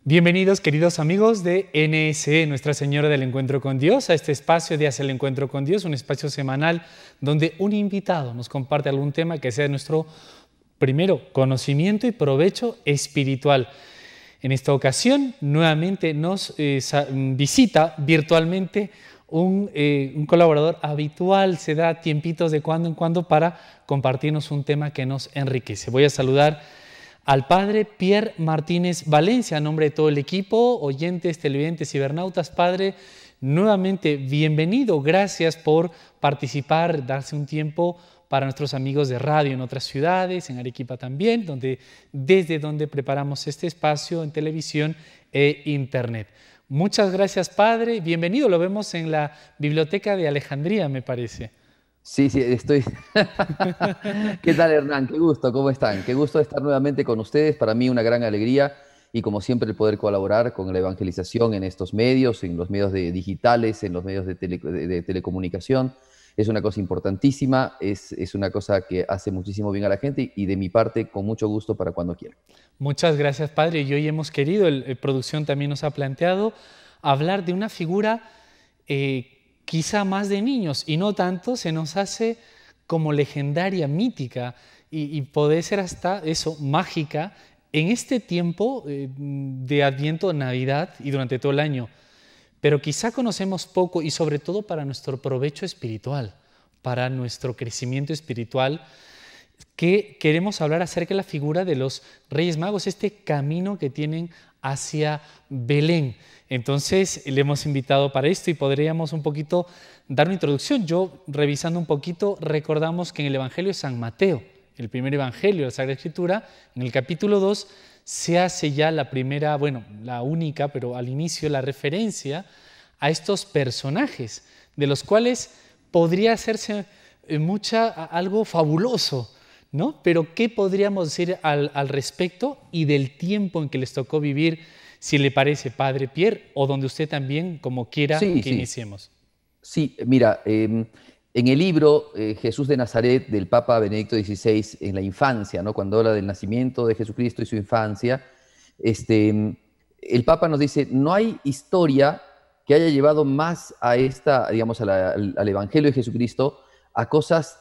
Bienvenidos, queridos amigos de NSE, Nuestra Señora del Encuentro con Dios, a este espacio de Hacia el Encuentro con Dios, un espacio semanal donde un invitado nos comparte algún tema que sea de nuestro primero conocimiento y provecho espiritual. En esta ocasión, nuevamente nos visita virtualmente un colaborador habitual, se da tiempitos de cuando en cuando para compartirnos un tema que nos enriquece. Voy a saludar al padre Pierre Martínez Valencia, a nombre de todo el equipo, oyentes, televidentes, cibernautas. Padre, nuevamente bienvenido, gracias por participar, darse un tiempo para nuestros amigos de radio en otras ciudades, en Arequipa también, desde donde preparamos este espacio en televisión e internet. Muchas gracias, padre, bienvenido, lo vemos en la Biblioteca de Alejandría, me parece. Sí, sí, estoy. ¿Qué tal, Hernán? Qué gusto, ¿cómo están? Qué gusto estar nuevamente con ustedes. Para mí una gran alegría y como siempre el poder colaborar con la evangelización en estos medios, en los medios digitales, en los medios de telecomunicación. Es una cosa importantísima, es una cosa que hace muchísimo bien a la gente y de mi parte con mucho gusto para cuando quieran. Muchas gracias, padre. Y hoy hemos querido, producción también nos ha planteado, hablar de una figura quizá más de niños y no tanto, se nos hace como legendaria, mítica y puede ser hasta eso, mágica, en este tiempo de Adviento, Navidad y durante todo el año. Pero quizá conocemos poco y sobre todo para nuestro provecho espiritual, para nuestro crecimiento espiritual, que queremos hablar acerca de la figura de los Reyes Magos, este camino que tienen hacia Belén. Entonces, le hemos invitado para esto y podríamos un poquito dar una introducción. Yo, revisando un poquito, recordamos que en el Evangelio de San Mateo, el primer Evangelio de la Sagrada Escritura, en el capítulo 2, se hace ya la primera, bueno, la única, pero al inicio la referencia a estos personajes, de los cuales podría hacerse algo fabuloso, ¿no? Pero ¿qué podríamos decir al respecto y del tiempo en que les tocó vivir, si le parece, padre Pierre, o donde usted también, como quiera, Sí, que sí, iniciemos? sí, mira, en el libro Jesús de Nazaret del Papa Benedicto XVI, en la infancia, ¿no? Cuando habla del nacimiento de Jesucristo y su infancia, el Papa nos dice, no hay historia que haya llevado más a esta, digamos, al Evangelio de Jesucristo, a cosas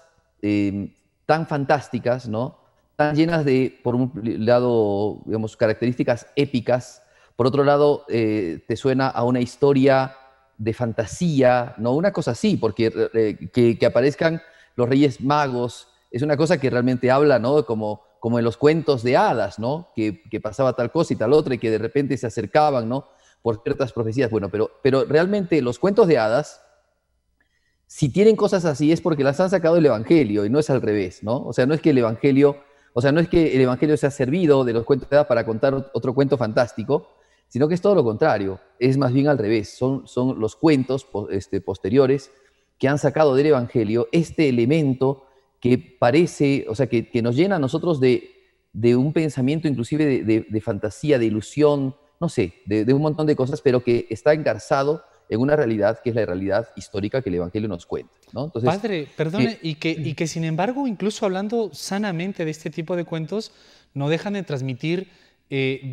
tan fantásticas, ¿no? Tan llenas de, por un lado, digamos, características épicas, por otro lado, te suena a una historia de fantasía, ¿no? Una cosa así, porque que aparezcan los Reyes Magos es una cosa que realmente habla, ¿no? Como en los cuentos de hadas, ¿no? Que pasaba tal cosa y tal otra y que de repente se acercaban, ¿no? Por ciertas profecías. Bueno, pero realmente los cuentos de hadas, si tienen cosas así es porque las han sacado del Evangelio y no es al revés, ¿no? O sea, no es que el Evangelio, o sea, no es que el Evangelio se ha servido de los cuentos de hadas para contar otro cuento fantástico, sino que es todo lo contrario, es más bien al revés, son los cuentos posteriores que han sacado del Evangelio este elemento que parece, o sea, que nos llena a nosotros de un pensamiento inclusive de fantasía, de ilusión, no sé, de un montón de cosas, pero que está engarzado en una realidad que es la realidad histórica que el Evangelio nos cuenta, ¿no? Entonces, Padre, perdone, y que sin embargo, incluso hablando sanamente de este tipo de cuentos, no dejan de transmitir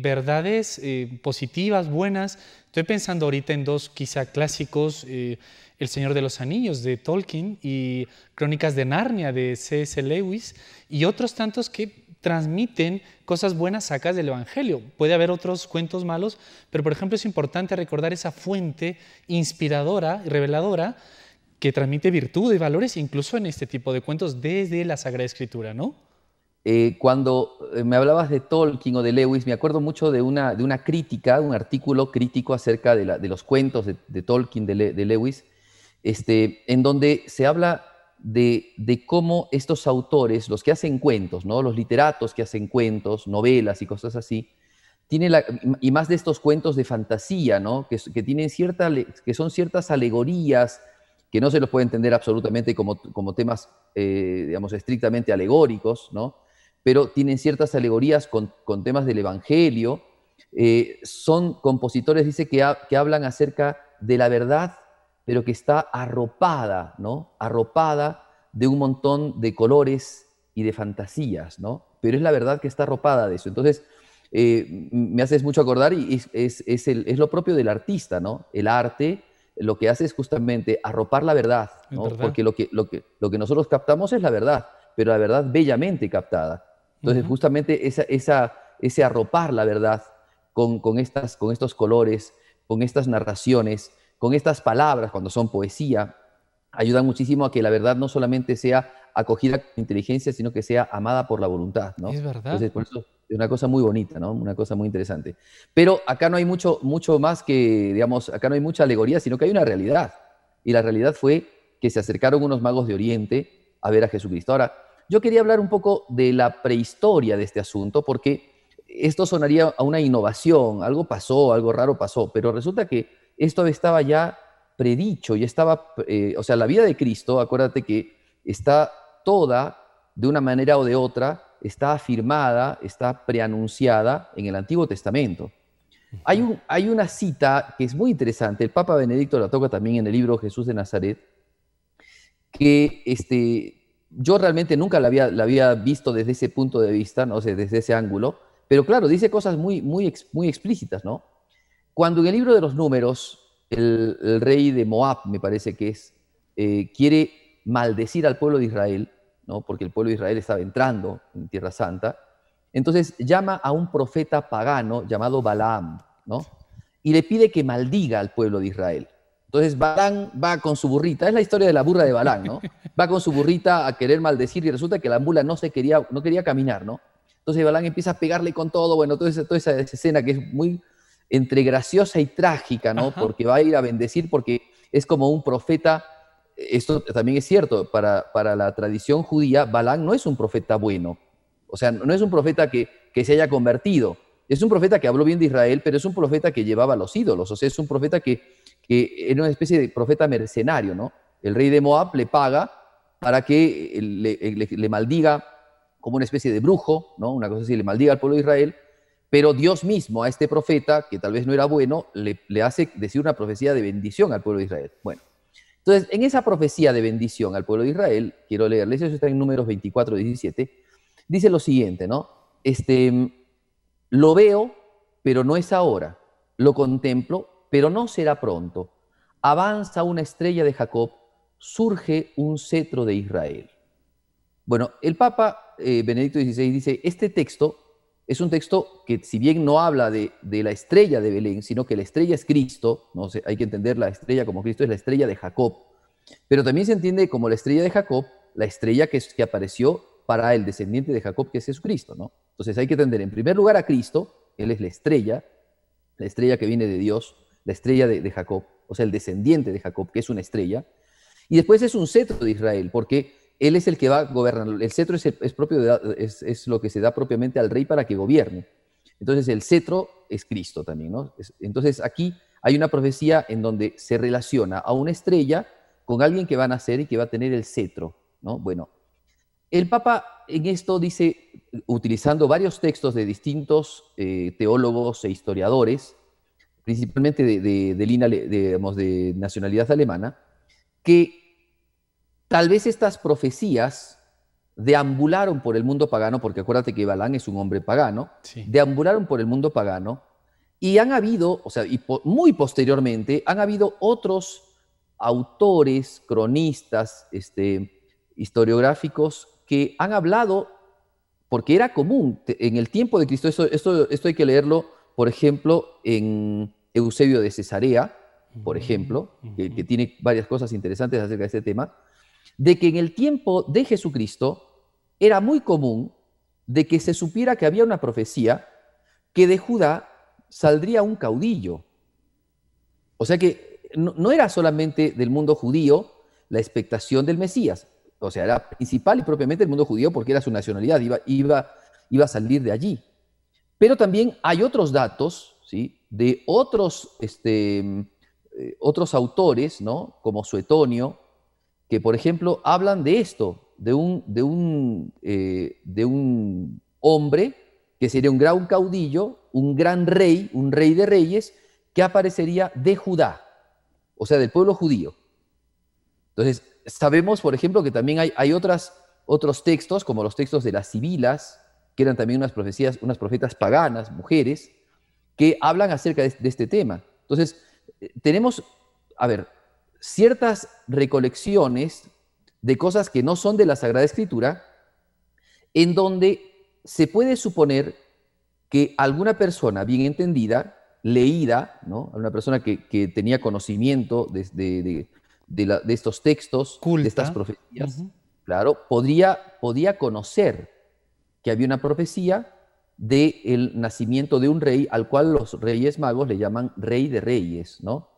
verdades positivas, buenas. Estoy pensando ahorita en dos quizá clásicos, El Señor de los Anillos de Tolkien y Crónicas de Narnia de C.S. Lewis, y otros tantos que transmiten cosas buenas sacas del Evangelio. Puede haber otros cuentos malos, pero por ejemplo es importante recordar esa fuente inspiradora y reveladora que transmite virtud y valores incluso en este tipo de cuentos desde la Sagrada Escritura, ¿no? cuando me hablabas de Tolkien o de Lewis, me acuerdo mucho de una crítica, un artículo crítico acerca de los cuentos de Tolkien, de Lewis, en donde se habla de cómo estos autores, los que hacen cuentos, ¿no? Los literatos que hacen cuentos, novelas y cosas así, tienen y más de estos cuentos de fantasía, ¿no? Que tienen que son ciertas alegorías que no se los puede entender absolutamente como temas, digamos, estrictamente alegóricos, ¿no? Pero tienen ciertas alegorías con temas del Evangelio. Son compositores, dice, que hablan acerca de la verdad, pero que está arropada, ¿no? Arropada de un montón de colores y de fantasías, ¿no? Pero es la verdad que está arropada de eso. Entonces, Me haces mucho acordar y es lo propio del artista, ¿no? El arte lo que hace es justamente arropar la verdad, Es ¿no? verdad. Porque lo que nosotros captamos es la verdad, pero la verdad bellamente captada. Entonces, Ujú. justamente ese arropar la verdad con estos colores, con estas narraciones, con estas palabras, cuando son poesía, ayudan muchísimo a que la verdad no solamente sea acogida con inteligencia, sino que sea amada por la voluntad, ¿no? Es verdad. Entonces, por eso es una cosa muy bonita, ¿no? Una cosa muy interesante. Pero acá no hay mucho más que, digamos, acá no hay mucha alegoría, sino que hay una realidad. Y la realidad fue que se acercaron unos magos de Oriente a ver a Jesucristo. Ahora, yo quería hablar un poco de la prehistoria de este asunto, porque esto sonaría a una innovación, algo pasó, algo raro pasó, pero resulta que esto estaba ya predicho, ya estaba, o sea, la vida de Cristo, acuérdate que está toda, de una manera o de otra, está afirmada, está preanunciada en el Antiguo Testamento. Hay una cita que es muy interesante, el Papa Benedicto la toca también en el libro Jesús de Nazaret, que yo realmente nunca la había visto desde ese punto de vista, no sé, desde ese ángulo, pero claro, dice cosas muy explícitas, ¿no? Cuando en el libro de los números el rey de Moab, me parece que es, quiere maldecir al pueblo de Israel, ¿no? Porque el pueblo de Israel estaba entrando en Tierra Santa, entonces llama a un profeta pagano llamado Balaam, ¿no? Y le pide que maldiga al pueblo de Israel. Entonces Balaam va con su burrita, es la historia de la burra de Balaam, ¿no? Va con su burrita a querer maldecir y resulta que la mula no quería caminar, ¿no? Entonces Balaam empieza a pegarle con todo, bueno, toda esa escena que es muy entre graciosa y trágica, ¿no? Ajá. Porque va a ir a bendecir, porque es como un profeta. Esto también es cierto, para la tradición judía, Balaam no es un profeta bueno, o sea, no es un profeta que se haya convertido, es un profeta que habló bien de Israel, pero es un profeta que llevaba a los ídolos, o sea, es un profeta que era una especie de profeta mercenario, ¿no? El rey de Moab le paga para que le maldiga como una especie de brujo, ¿no? Una cosa así, le maldiga al pueblo de Israel, pero Dios mismo a este profeta, que tal vez no era bueno, le hace decir una profecía de bendición al pueblo de Israel. Bueno, entonces, en esa profecía de bendición al pueblo de Israel, quiero leerles, eso está en Números 24, 17, dice lo siguiente, ¿no? Lo veo, pero no es ahora. Lo contemplo, pero no será pronto. Avanza una estrella de Jacob, surge un cetro de Israel. Bueno, el Papa Benedicto XVI dice, este texto es un texto que si bien no habla de la estrella de Belén, sino que la estrella es Cristo, no sé, hay que entender la estrella como Cristo es la estrella de Jacob, pero también se entiende como la estrella de Jacob, la estrella que apareció para el descendiente de Jacob, que es Jesucristo, ¿no? Entonces hay que entender en primer lugar a Cristo, Él es la estrella que viene de Dios, la estrella de Jacob, o sea, el descendiente de Jacob, que es una estrella, y después es un cetro de Israel, porque él es el que va gobernando. El cetro es lo que se da propiamente al rey para que gobierne. Entonces el cetro es Cristo también, ¿no? Entonces aquí hay una profecía en donde se relaciona a una estrella con alguien que va a nacer y que va a tener el cetro, ¿no? Bueno, el Papa en esto dice, utilizando varios textos de distintos teólogos e historiadores, principalmente de nacionalidad alemana, que tal vez estas profecías deambularon por el mundo pagano, porque acuérdate que Balán es un hombre pagano, Sí. deambularon por el mundo pagano y han habido, o sea, muy posteriormente, han habido otros autores, cronistas, historiográficos que han hablado, porque era común en el tiempo de Cristo, esto hay que leerlo, por ejemplo, en Eusebio de Cesarea, por Ujú, ejemplo, que ujú. tiene varias cosas interesantes acerca de este tema, de que en el tiempo de Jesucristo era muy común de que se supiera que había una profecía que de Judá saldría un caudillo. O sea que no era solamente del mundo judío la expectación del Mesías, o sea, era principal y propiamente el mundo judío porque era su nacionalidad, iba a salir de allí. Pero también hay otros datos, ¿sí? De otros autores, ¿no? Como Suetonio, que, por ejemplo, hablan de esto, de un hombre que sería un gran caudillo, un gran rey, un rey de reyes, que aparecería de Judá, o sea, del pueblo judío. Entonces, sabemos, por ejemplo, que también hay otros textos, como los textos de las Sibilas, que eran también unas profecías, unas profetas paganas, mujeres, que hablan acerca de este tema. Entonces, tenemos, a ver, ciertas recolecciones de cosas que no son de la Sagrada Escritura, en donde se puede suponer que alguna persona bien entendida, leída, ¿no? Una persona que tenía conocimiento de estos textos, Culta. de estas profecías, claro, podía conocer que había una profecía del nacimiento de un rey al cual los reyes magos le llaman Rey de Reyes, ¿no?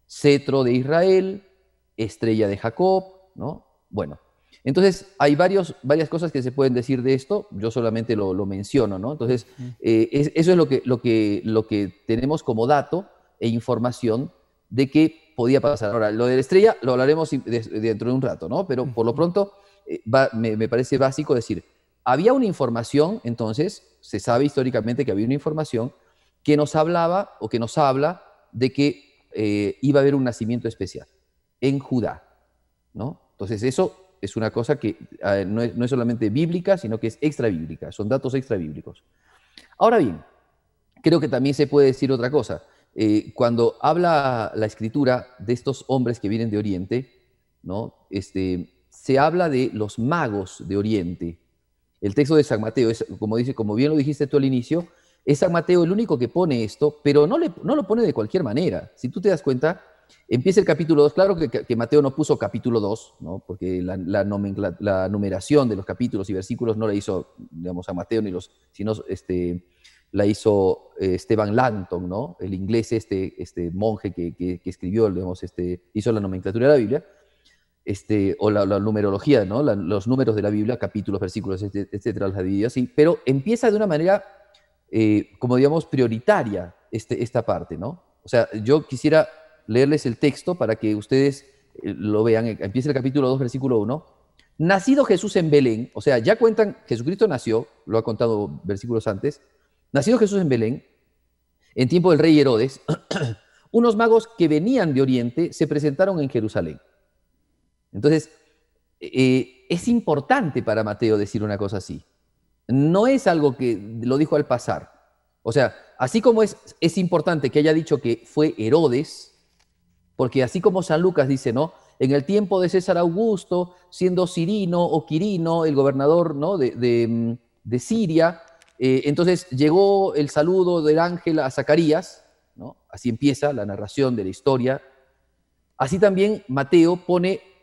Cetro de Israel, estrella de Jacob, ¿no? Bueno, entonces hay varias cosas que se pueden decir de esto, yo solamente lo menciono, ¿no? Entonces, eso es lo que tenemos como dato e información de que podía pasar. Ahora, lo de la estrella lo hablaremos dentro de un rato, ¿no? Pero por lo pronto me parece básico decir, había una información, entonces, se sabe históricamente que había una información que nos hablaba o que nos habla de que iba a haber un nacimiento especial en Judá, ¿no? Entonces eso es una cosa que no es solamente bíblica, sino que es extrabíblica, son datos extrabíblicos. Ahora bien, creo que también se puede decir otra cosa. Cuando habla la Escritura de estos hombres que vienen de Oriente, ¿no? Se habla de los magos de Oriente. El texto de San Mateo, como bien lo dijiste tú al inicio, es San Mateo el único que pone esto, pero no lo pone de cualquier manera. Si tú te das cuenta, empieza el capítulo 2, claro que Mateo no puso capítulo 2, ¿no? Porque la numeración de los capítulos y versículos no la hizo, digamos, San Mateo, sino la hizo Stephen Langton, ¿no? El inglés, este monje que escribió, digamos, hizo la nomenclatura de la Biblia, o la numerología, ¿no? Los números de la Biblia, capítulos, versículos, etcétera, los ha dividido así, pero empieza de una manera, como digamos, prioritaria esta parte, ¿no? O sea, yo quisiera leerles el texto para que ustedes lo vean. Empieza el capítulo 2, versículo 1. Nacido Jesús en Belén, o sea, ya cuentan, Jesucristo nació, lo ha contado versículos antes, nacido Jesús en Belén, en tiempo del rey Herodes, unos magos que venían de Oriente se presentaron en Jerusalén. Entonces, es importante para Mateo decir una cosa así. No es algo que lo dijo al pasar. O sea, así como es importante que haya dicho que fue Herodes, porque así como San Lucas dice, ¿no? En el tiempo de César Augusto, siendo Cirino o Quirino, el gobernador, ¿no? de Siria, entonces llegó el saludo del ángel a Zacarías, ¿no? Así empieza la narración de la historia. Así también Mateo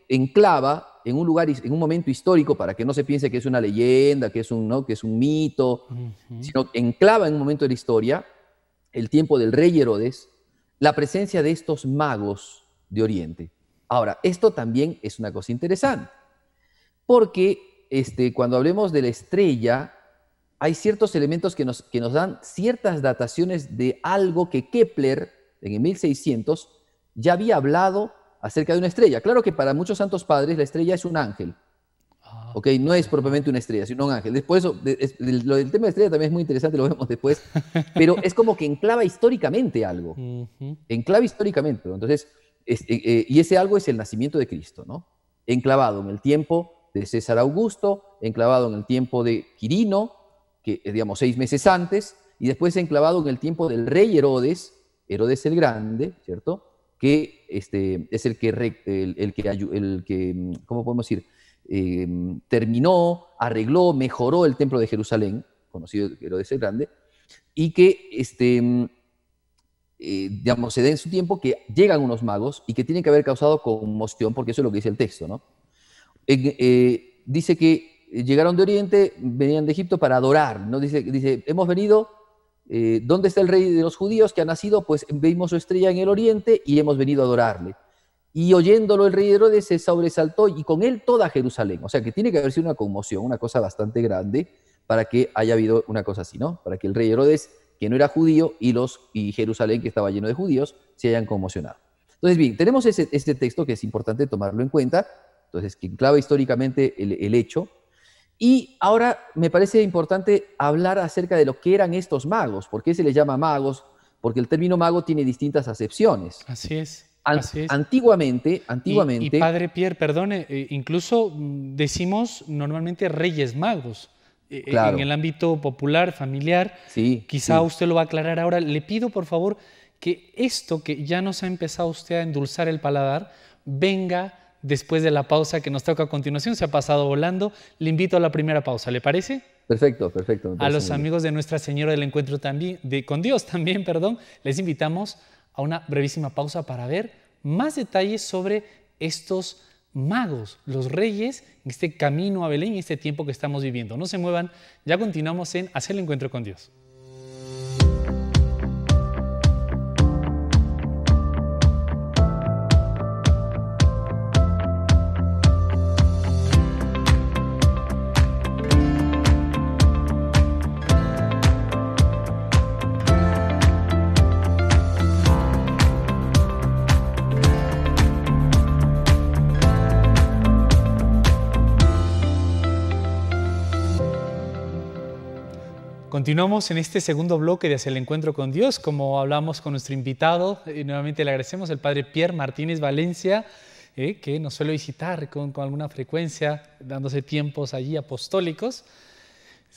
enclava en un lugar, en un momento histórico, para que no se piense que es una leyenda, que es un mito, sino enclava en un momento de la historia el tiempo del rey Herodes, la presencia de estos magos de Oriente. Ahora, esto también es una cosa interesante, porque cuando hablemos de la estrella, hay ciertos elementos que nos dan ciertas dataciones de algo que Kepler, en el 1600, ya había hablado acerca de una estrella. Claro que para muchos santos padres la estrella es un ángel, ¿ok? No es propiamente una estrella, sino un ángel. Después, lo del tema de estrella también es muy interesante, lo vemos después, pero es como que enclava históricamente algo. Enclava históricamente. Entonces, y ese algo es el nacimiento de Cristo, ¿no? Enclavado en el tiempo de César Augusto, enclavado en el tiempo de Quirino, que digamos 6 meses antes, y después enclavado en el tiempo del rey Herodes el Grande, ¿cierto? Que es el que, ¿cómo podemos decir? Terminó, arregló, mejoró el templo de Jerusalén, conocido Herodes el Grande, y que, digamos, se da en su tiempo que llegan unos magos y que tienen que haber causado conmoción, porque eso es lo que dice el texto, ¿no? Dice que llegaron de Oriente, venían de Egipto para adorar, ¿no? Dice hemos venido, ¿dónde está el rey de los judíos que ha nacido? Pues vimos su estrella en el Oriente y hemos venido a adorarle. Y oyéndolo el rey Herodes se sobresaltó y con él toda Jerusalén. O sea que tiene que haber sido una conmoción, una cosa bastante grande para que haya habido una cosa así, ¿no? Para que el rey Herodes, que no era judío, y Jerusalén, que estaba lleno de judíos, se hayan conmocionado. Entonces, bien, tenemos este texto que es importante tomarlo en cuenta, entonces, que enclava históricamente el hecho. Y ahora me parece importante hablar acerca de lo que eran estos magos. ¿Por qué se les llama magos? Porque el término mago tiene distintas acepciones. Así es. Antiguamente... Padre Pierre, perdone, incluso decimos normalmente reyes magos. en Claro, el ámbito popular, familiar. sí, Quizá sí. usted lo va a aclarar ahora. Le pido, por favor, que esto que ya nos ha empezado usted a endulzar el paladar, venga después de la pausa que nos toca a continuación. Se ha pasado volando. Le invito a la primera pausa, ¿le parece? Perfecto, perfecto, me A parece los muy bien. amigos de Nuestra Señora del Encuentro también, con Dios también, perdón, les invitamos a una brevísima pausa para ver más detalles sobre estos magos, los reyes, en este camino a Belén y este tiempo que estamos viviendo. No se muevan, ya continuamos en Hacer el Encuentro con Dios. Continuamos en este segundo bloque de Hacia el Encuentro con Dios, como hablamos con nuestro invitado. Nuevamente le agradecemos al padre Pierre Martínez Valencia, que nos suele visitar con alguna frecuencia, dándose tiempos allí apostólicos.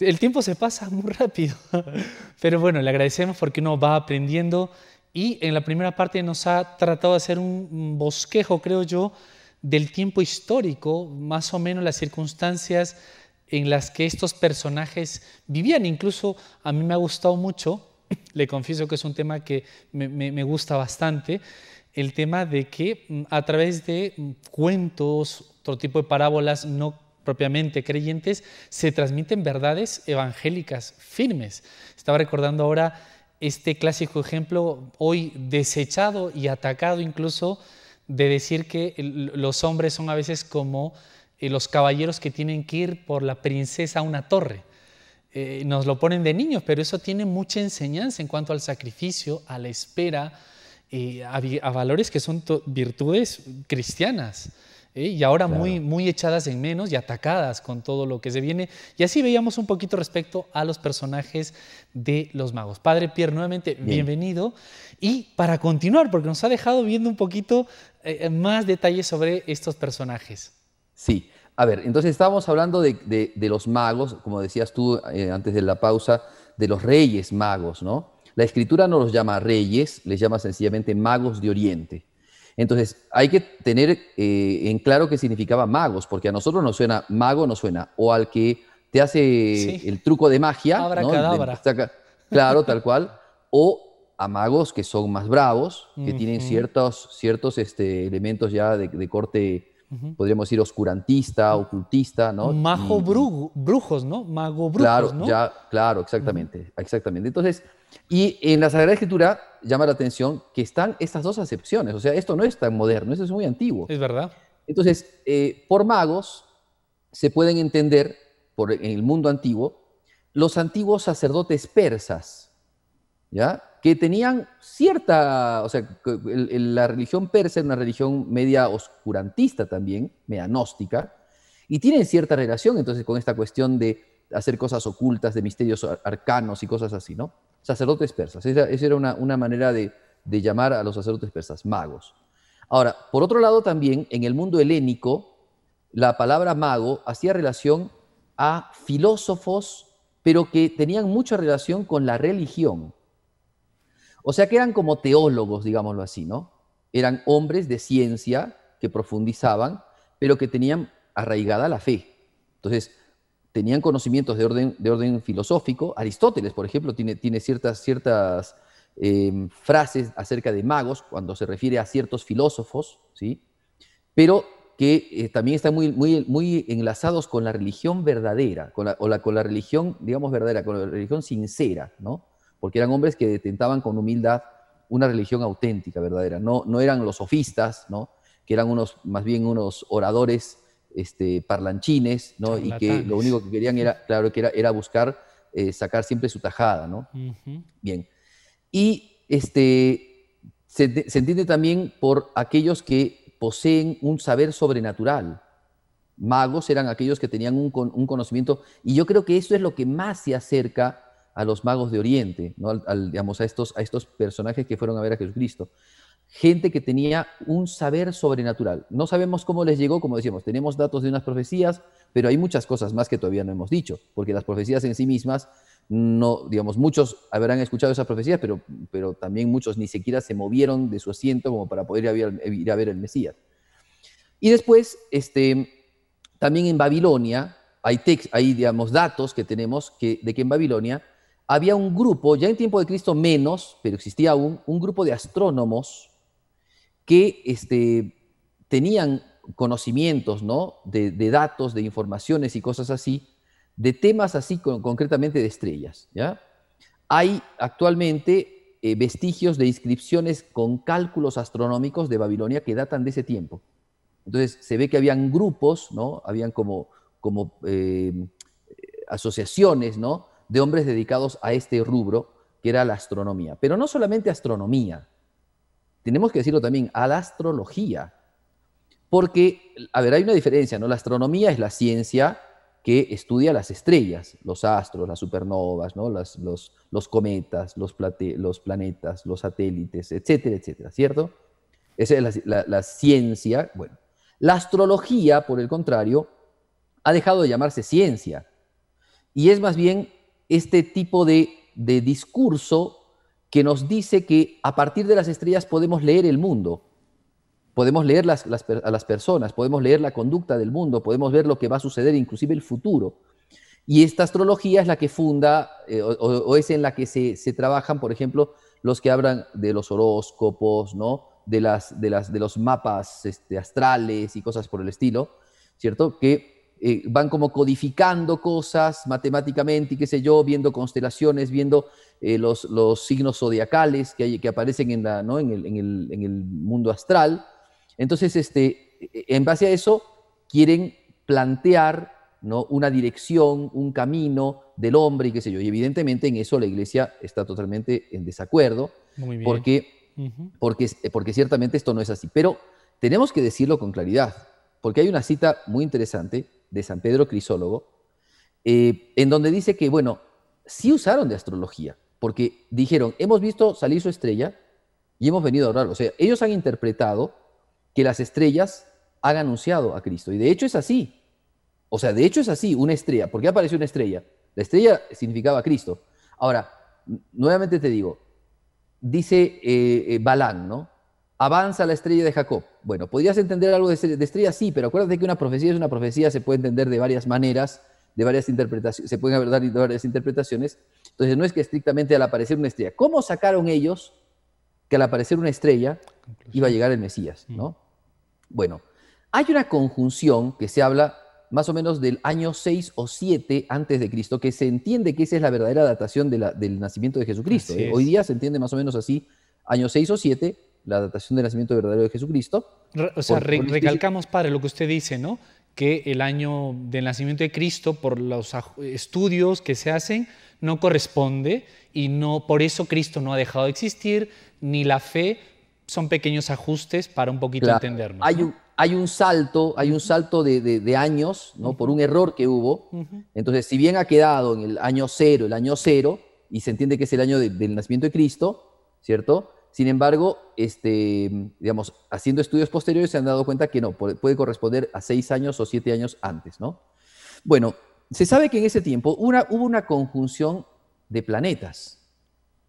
El tiempo se pasa muy rápido, pero bueno, le agradecemos porque uno va aprendiendo y en la primera parte nos ha tratado de hacer un bosquejo, creo yo, del tiempo histórico, más o menos las circunstancias en las que estos personajes vivían. Incluso a mí me ha gustado mucho, le confieso que es un tema que me gusta bastante, el tema de que a través de cuentos, otro tipo de parábolas no propiamente creyentes, se transmiten verdades evangélicas firmes. Estaba recordando ahora este clásico ejemplo, hoy desechado y atacado incluso, de decir que los hombres son a veces como los caballeros que tienen que ir por la princesa a una torre. Nos lo ponen de niños, pero eso tiene mucha enseñanza en cuanto al sacrificio, a la espera, a valores que son virtudes cristianas. Y ahora Claro. muy echadas en menos y atacadas con todo lo que se viene. Y así veíamos un poquito respecto a los personajes de los magos. Padre Pierre, nuevamente, Bien. bienvenido. Y para continuar, porque nos ha dejado viendo un poquito más detalles sobre estos personajes. Sí, a ver, entonces estábamos hablando de los magos, como decías tú antes de la pausa, de los reyes magos, ¿no? La escritura no los llama reyes, les llama sencillamente magos de Oriente. Entonces hay que tener en claro qué significaba magos, porque a nosotros nos suena, mago nos suena, o al que te hace Sí, el truco de magia, ¿no? abracadabra. Claro, tal cual, o a magos que son más bravos, que tienen Ujú, ciertos elementos ya de corte, ujú. podríamos decir, oscurantista, ocultista, ¿no? Brujos, ¿no? Mago brujos, Claro, ¿no? ya, claro, Ujú. exactamente, exactamente. Entonces, y en la Sagrada Escritura llama la atención que están estas dos acepciones, o sea, esto no es tan moderno, esto es muy antiguo. Es verdad. Entonces, por magos se pueden entender, en el mundo antiguo, los antiguos sacerdotes persas, ¿ya? Que tenían cierta, o sea, la religión persa es una religión media oscurantista también, media gnóstica, y tienen cierta relación entonces con esta cuestión de hacer cosas ocultas, de misterios arcanos y cosas así, ¿no? Sacerdotes persas, esa era una manera de llamar a los sacerdotes persas, magos. Ahora, por otro lado también, en el mundo helénico, la palabra mago hacía relación a filósofos, pero que tenían mucha relación con la religión. O sea que eran como teólogos, digámoslo así, ¿no? Eran hombres de ciencia que profundizaban, pero que tenían arraigada la fe. Entonces, tenían conocimientos de orden filosófico. Aristóteles, por ejemplo, tiene ciertas frases acerca de magos cuando se refiere a ciertos filósofos, ¿sí? Pero que también están muy enlazados con la religión verdadera, con la religión, digamos, verdadera, con la religión sincera, ¿no? Porque eran hombres que detentaban con humildad una religión auténtica, verdadera. No eran los sofistas, ¿no? Que eran más bien unos oradores parlanchines, ¿no? Y que lo Charlatanes. único que querían era, claro, era buscar sacar siempre su tajada, ¿no? Ujú. Bien. Y se entiende también por aquellos que poseen un saber sobrenatural. Magos eran aquellos que tenían un conocimiento, y yo creo que eso es lo que más se acerca a los magos de Oriente, ¿no? Digamos, a estos personajes que fueron a ver a Jesucristo. gente que tenía un saber sobrenatural. No sabemos cómo les llegó, como decíamos, tenemos datos de unas profecías, pero hay muchas cosas más que todavía no hemos dicho, porque las profecías en sí mismas, no, digamos, muchos habrán escuchado esas profecías, pero también muchos ni siquiera se movieron de su asiento como para poder ir a ver el Mesías. Y después, también en Babilonia, hay digamos, datos que tenemos de que en Babilonia había un grupo, ya en tiempo de Cristo menos, pero existía aún, un grupo de astrónomos que tenían conocimientos, ¿no? de datos, de informaciones y cosas así, de temas así concretamente de estrellas. ¿Ya? Hay actualmente vestigios de inscripciones con cálculos astronómicos de Babilonia que datan de ese tiempo. Entonces se ve que habían grupos, ¿no? Habían como asociaciones, ¿no? de hombres dedicados a este rubro, que era la astronomía. Pero no solamente astronomía, tenemos que decirlo también, a la astrología. Porque, a ver, hay una diferencia, ¿no? La astronomía es la ciencia que estudia las estrellas, los astros, las supernovas, ¿no? los cometas, los planetas, los satélites, etcétera, etcétera, ¿cierto? Esa es la ciencia. Bueno, la astrología, por el contrario, ha dejado de llamarse ciencia y es más bien este tipo de discurso que nos dice que a partir de las estrellas podemos leer el mundo, podemos leer a las personas, podemos leer la conducta del mundo, podemos ver lo que va a suceder, inclusive el futuro. Y esta astrología es la que funda, o es en la que se trabajan, por ejemplo, los que hablan de los horóscopos, ¿no? de los mapas astrales y cosas por el estilo, ¿cierto? Que van como codificando cosas matemáticamente y qué sé yo, viendo constelaciones, viendo los signos zodiacales que aparecen ¿no? en el mundo astral. Entonces, en base a eso, quieren plantear, ¿no? una dirección, un camino del hombre y qué sé yo. Y evidentemente en eso la Iglesia está totalmente en desacuerdo, Muy bien. porque ciertamente esto no es así. Pero tenemos que decirlo con claridad, porque hay una cita muy interesante de San Pedro Crisólogo, en donde dice que, bueno, sí usaron de astrología, porque dijeron, hemos visto salir su estrella y hemos venido a orar. O sea, ellos han interpretado que las estrellas han anunciado a Cristo. Y de hecho es así. O sea, de hecho es así, una estrella. ¿Por qué apareció una estrella? La estrella significaba Cristo. Ahora, nuevamente te digo, dice Balán, ¿no? Avanza la estrella de Jacob. Bueno, ¿podrías entender algo de estrella? Sí, pero acuérdate que una profecía es una profecía, se puede entender de varias maneras, de varias interpretaciones, se pueden dar varias interpretaciones. Entonces, no es que estrictamente al aparecer una estrella. ¿Cómo sacaron ellos que al aparecer una estrella iba a llegar el Mesías, ¿no? Bueno, hay una conjunción que se habla más o menos del año 6 o 7 antes de Cristo, que se entiende que esa es la verdadera datación del nacimiento de Jesucristo. Hoy día se entiende más o menos así, año 6 o 7, la datación del nacimiento verdadero de Jesucristo. O sea, recalcamos, padre, lo que usted dice, ¿no? Que el año del nacimiento de Cristo, por los estudios que se hacen, no corresponde y no, por eso Cristo no ha dejado de existir, ni la fe, son pequeños ajustes para un poquito entendernos. ¿No? Hay un salto de años, ¿no? Por un error que hubo. Entonces, si bien ha quedado en el año cero, y se entiende que es el año del nacimiento de Cristo, ¿cierto? Sin embargo, digamos, haciendo estudios posteriores se han dado cuenta que no, puede corresponder a 6 años o 7 años antes, ¿no? Bueno, se sabe que en ese tiempo hubo una conjunción de planetas.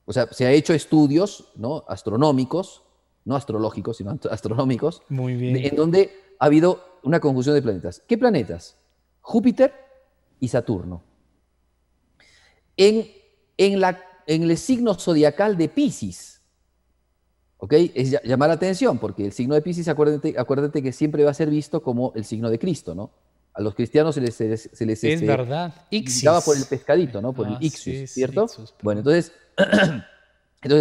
O sea, se ha hecho estudios, ¿no? astronómicos, no astrológicos, sino astronómicos, Muy bien. en donde ha habido una conjunción de planetas. ¿Qué planetas? Júpiter y Saturno. En el signo zodiacal de Piscis, ¿ok? Es llamar la atención, porque el signo de Piscis, acuérdate que siempre va a ser visto como el signo de Cristo, ¿no? A los cristianos se les es verdad, indicaba por el pescadito, ¿no? Por el Ixius, ¿cierto? Ixus, bueno, entonces,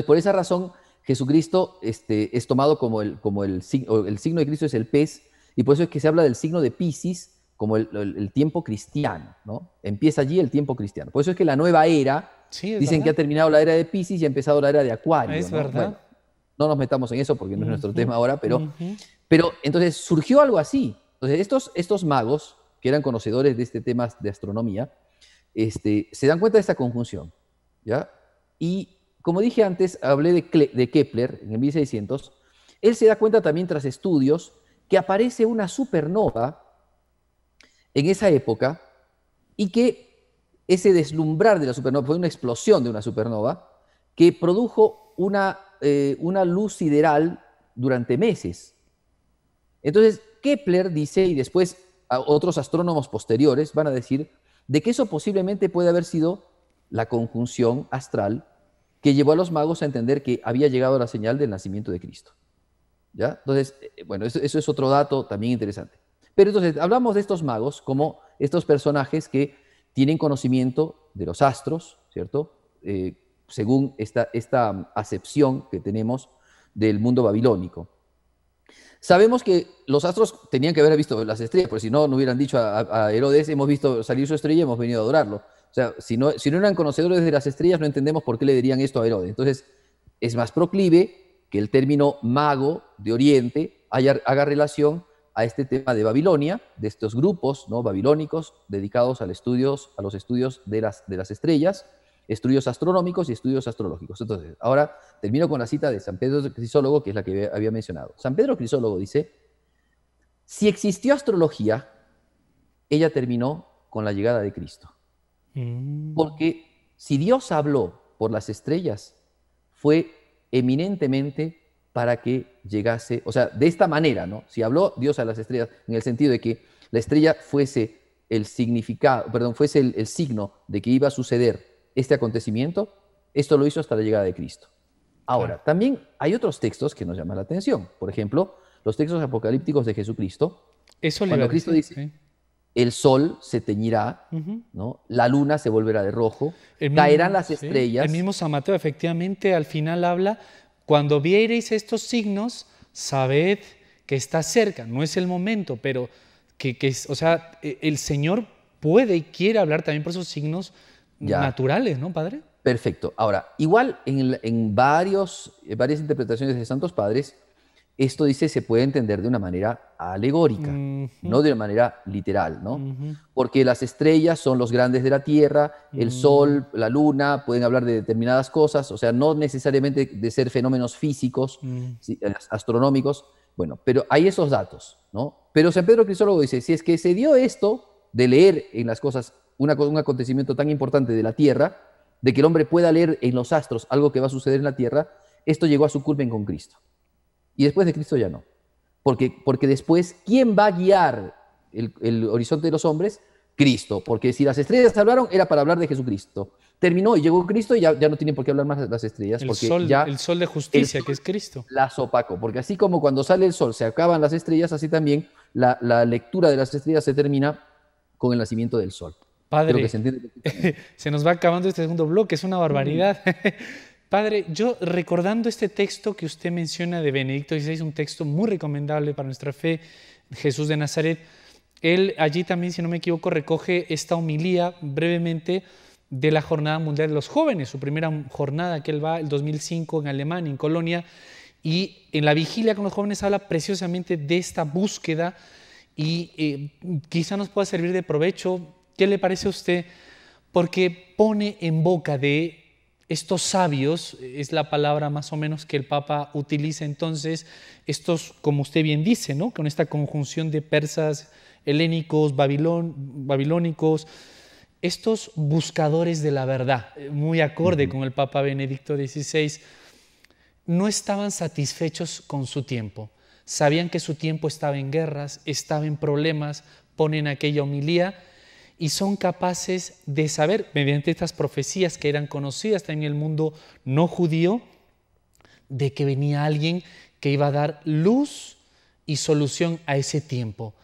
por esa razón, Jesucristo es tomado como el signo de Cristo es el pez, y por eso es que se habla del signo de Piscis como el tiempo cristiano, ¿no? Empieza allí el tiempo cristiano. Por eso es que la nueva era, dicen que ha terminado la era de Piscis y ha empezado la era de Acuario. Es ¿no? verdad. Bueno, no nos metamos en eso porque no es nuestro tema ahora, pero entonces surgió algo así. Entonces estos magos, que eran conocedores de este tema de astronomía, se dan cuenta de esta conjunción, ¿ya? Y como dije antes, hablé de Kepler en el 1600. él se da cuenta también tras estudios que aparece una supernova en esa época y que ese deslumbrar de la supernova fue una explosión de una supernova que produjo una luz sideral durante meses. Entonces, Kepler dice, y después otros astrónomos posteriores van a decir, de que eso posiblemente puede haber sido la conjunción astral que llevó a los magos a entender que había llegado la señal del nacimiento de Cristo. ¿Ya? Entonces, bueno, eso es otro dato también interesante. Pero entonces, hablamos de estos magos como estos personajes que tienen conocimiento de los astros, ¿cierto? Según esta acepción que tenemos del mundo babilónico. Sabemos que los astros tenían que haber visto las estrellas, porque si no, no hubieran dicho a Herodes, hemos visto salir su estrella y hemos venido a adorarlo. O sea, si no eran conocedores de las estrellas, no entendemos por qué le dirían esto a Herodes. Entonces, es más proclive que el término mago de Oriente haga relación a este tema de Babilonia, de estos grupos, ¿no?, babilónicos dedicados a los estudios de las estrellas, estudios astronómicos y estudios astrológicos. Entonces, ahora termino con la cita de San Pedro Crisólogo, que es la que había mencionado. San Pedro Crisólogo dice, si existió astrología, ella terminó con la llegada de Cristo. Porque si Dios habló por las estrellas, fue eminentemente para que llegase, o sea, de esta manera, ¿no? Si habló Dios a las estrellas en el sentido de que la estrella fuese el significado, perdón, fuese el signo de que iba a suceder este acontecimiento, esto lo hizo hasta la llegada de Cristo. Ahora, también hay otros textos que nos llaman la atención. Por ejemplo, los textos apocalípticos de Jesucristo. Eso cuando Cristo dice, el sol se teñirá, ¿no?, la luna se volverá de rojo, caerán las estrellas. El mismo San Mateo efectivamente al final habla, cuando viereis estos signos, sabed que está cerca. No es el momento, pero o sea, el Señor puede y quiere hablar también por esos signos naturales, ¿no, Padre? Perfecto. Ahora, igual en varias interpretaciones de Santos Padres, esto dice se puede entender de una manera alegórica, no de una manera literal, ¿no? Porque las estrellas son los grandes de la Tierra, el Sol, la Luna, pueden hablar de determinadas cosas, o sea, no necesariamente de ser fenómenos físicos, astronómicos, bueno, pero hay esos datos, ¿no? Pero San Pedro Crisólogo dice, si es que se dio esto de leer en las cosas un acontecimiento tan importante de la Tierra, de que el hombre pueda leer en los astros algo que va a suceder en la Tierra, esto llegó a su culmen con Cristo. Y después de Cristo ya no. Porque después, ¿quién va a guiar el horizonte de los hombres? Cristo. Porque si las estrellas hablaron, era para hablar de Jesucristo. Terminó y llegó Cristo y ya no tienen por qué hablar más de las estrellas. El porque sol, el sol de justicia, que es Cristo. Las opacó. Porque así como cuando sale el sol se acaban las estrellas, así también la lectura de las estrellas se termina con el nacimiento del sol. Padre, se nos va acabando este segundo bloque, es una barbaridad. Padre, yo recordando este texto que usted menciona de Benedicto XVI, un texto muy recomendable para nuestra fe, Jesús de Nazaret, él allí también, si no me equivoco, recoge esta homilía brevemente de la Jornada Mundial de los Jóvenes, su primera jornada que él va el 2005 en Alemania, en Colonia, y en la vigilia con los jóvenes habla preciosamente de esta búsqueda y quizá nos pueda servir de provecho. ¿Qué le parece a usted? Porque pone en boca de estos sabios, es la palabra más o menos que el Papa utiliza entonces, estos, como usted bien dice, ¿no?, con esta conjunción de persas, helénicos, babilónicos, estos buscadores de la verdad, muy acorde con el Papa Benedicto XVI, no estaban satisfechos con su tiempo, sabían que su tiempo estaba en guerras, estaba en problemas, ponen aquella homilía, y son capaces de saber, mediante estas profecías que eran conocidas también en el mundo no judío, de que venía alguien que iba a dar luz y solución a ese tiempo.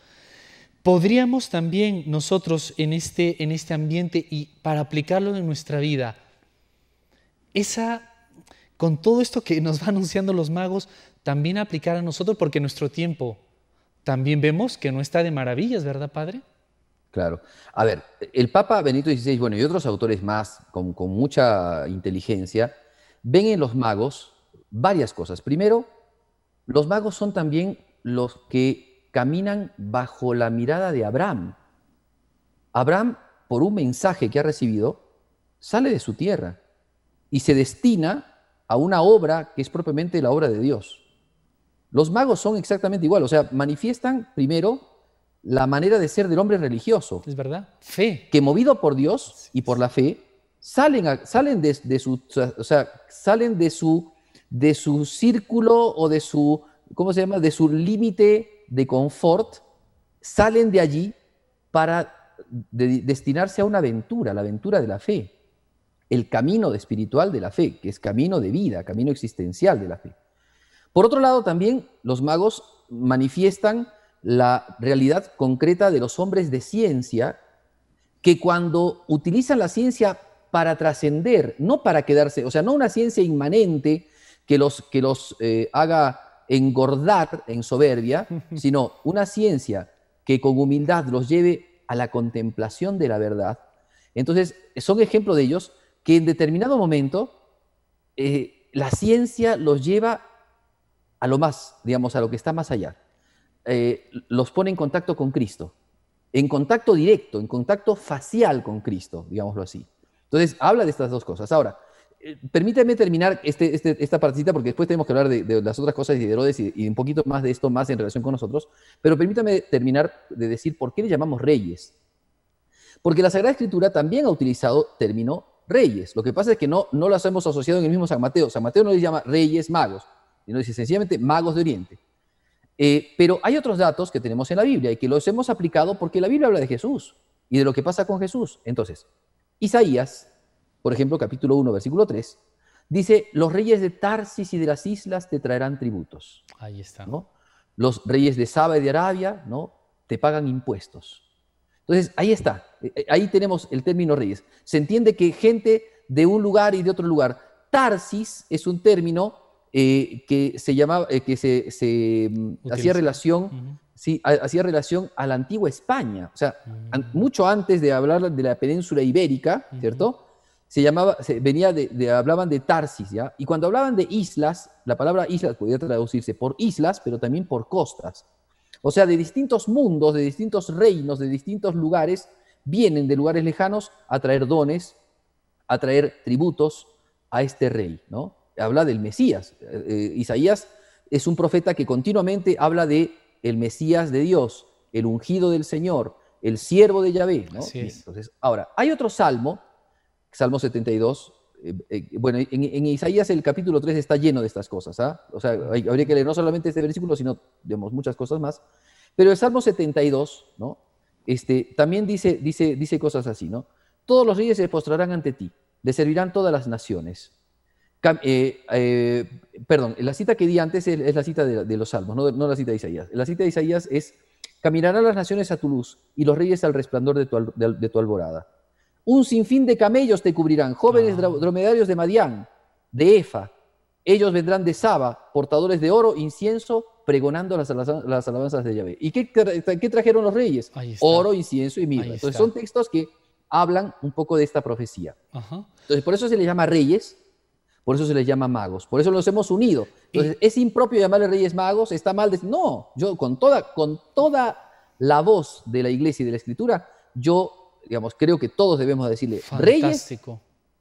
Podríamos también nosotros en este ambiente y para aplicarlo en nuestra vida, con todo esto que nos va anunciando los magos, también aplicar a nosotros, porque nuestro tiempo también vemos que no está de maravillas, ¿verdad, Padre? Claro. A ver, el Papa Benedicto XVI, bueno, y otros autores más con mucha inteligencia, ven en los magos varias cosas. Primero, los magos son también los que caminan bajo la mirada de Abraham. Abraham, por un mensaje que ha recibido, sale de su tierra y se destina a una obra que es propiamente la obra de Dios. Los magos son exactamente igual, o sea, manifiestan primero la manera de ser del hombre religioso, Es verdad. Fe. que movido por Dios y por la fe, salen de su, o sea, salen de su círculo o de su, ¿cómo se llama? De su límite de confort, salen de allí para destinarse a una aventura, la aventura de la fe, el camino espiritual de la fe, que es camino de vida, camino existencial de la fe. Por otro lado, también los magos manifiestan la realidad concreta de los hombres de ciencia, que cuando utilizan la ciencia para trascender, no para quedarse, o sea, no una ciencia inmanente que los haga engordar en soberbia, sino una ciencia que con humildad los lleve a la contemplación de la verdad. Entonces, son ejemplo de ellos que en determinado momento la ciencia los lleva a lo más, digamos, a lo que está más allá. Los pone en contacto con Cristo, en contacto directo, en contacto facial con Cristo, digámoslo así. Entonces, habla de estas dos cosas. Ahora, permítame terminar esta partecita, porque después tenemos que hablar de las otras cosas y de Herodes y un poquito más de esto más en relación con nosotros, pero permítame terminar de decir por qué le llamamos reyes. Porque la Sagrada Escritura también ha utilizado término reyes. Lo que pasa es que no los hemos asociado en el mismo San Mateo. San Mateo no les llama reyes magos, sino dice sencillamente magos de Oriente. Pero hay otros datos que tenemos en la Biblia y que los hemos aplicado porque la Biblia habla de Jesús y de lo que pasa con Jesús. Entonces, Isaías, por ejemplo, capítulo 1, versículo 3, dice, los reyes de Tarsis y de las islas te traerán tributos. Ahí está. ¿No? Los reyes de Saba y de Arabia, ¿no? Te pagan impuestos. Entonces, ahí está. Ahí tenemos el término reyes. Se entiende que gente de un lugar y de otro lugar. Tarsis es un término que se llamaba, que se hacía relación, sí, hacía relación a la antigua España. O sea, mucho antes de hablar de la península ibérica, ¿cierto? Hablaban de Tarsis, ¿ya? Y cuando hablaban de islas, la palabra islas podía traducirse por islas, pero también por costas. O sea, de distintos mundos, de distintos reinos, de distintos lugares, vienen de lugares lejanos a traer dones, a traer tributos a este rey, ¿no? Habla del Mesías. Isaías es un profeta que continuamente habla de el Mesías de Dios, el ungido del Señor, el siervo de Yahvé, ¿no? Así es. Entonces, ahora, hay otro salmo, Salmo 72, bueno, en Isaías el capítulo 3 está lleno de estas cosas, ¿ah? O sea, habría que leer no solamente este versículo, sino, digamos, muchas cosas más. Pero el Salmo 72, ¿no? También dice cosas así, ¿no? Todos los reyes se postrarán ante ti, le servirán todas las naciones. Perdón, la cita que di antes es la cita de los Salmos, no la cita de Isaías. La cita de Isaías es, caminarán las naciones a tu luz y los reyes al resplandor de tu alborada. Un sinfín de camellos te cubrirán, jóvenes dromedarios de Madián, de Efa. Ellos vendrán de Saba, portadores de oro, incienso, pregonando las alabanzas de Yahvé. ¿Y qué trajeron los reyes? Oro, incienso y mirra. Entonces son textos que hablan un poco de esta profecía. Ajá. Entonces por eso se les llama reyes, por eso se les llama magos, por eso los hemos unido. Entonces es impropio llamarle reyes magos, está mal decir, no, yo con toda la voz de la iglesia y de la escritura, yo digamos, creo que todos debemos decirle reyes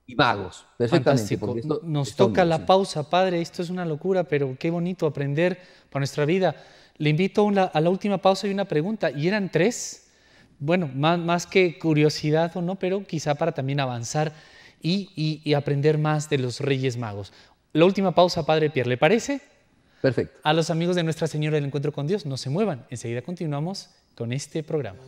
y magos. Perfectamente. Nos toca la pausa, Padre. Esto es una locura, pero qué bonito aprender para nuestra vida. Le invito a la última pausa y una pregunta. ¿Y eran tres? Bueno, más que curiosidad o no, pero quizá para también avanzar y aprender más de los Reyes Magos. La última pausa, Padre Pierre, ¿le parece? Perfecto. A los amigos de Nuestra Señora del Encuentro con Dios, no se muevan. Enseguida continuamos con este programa.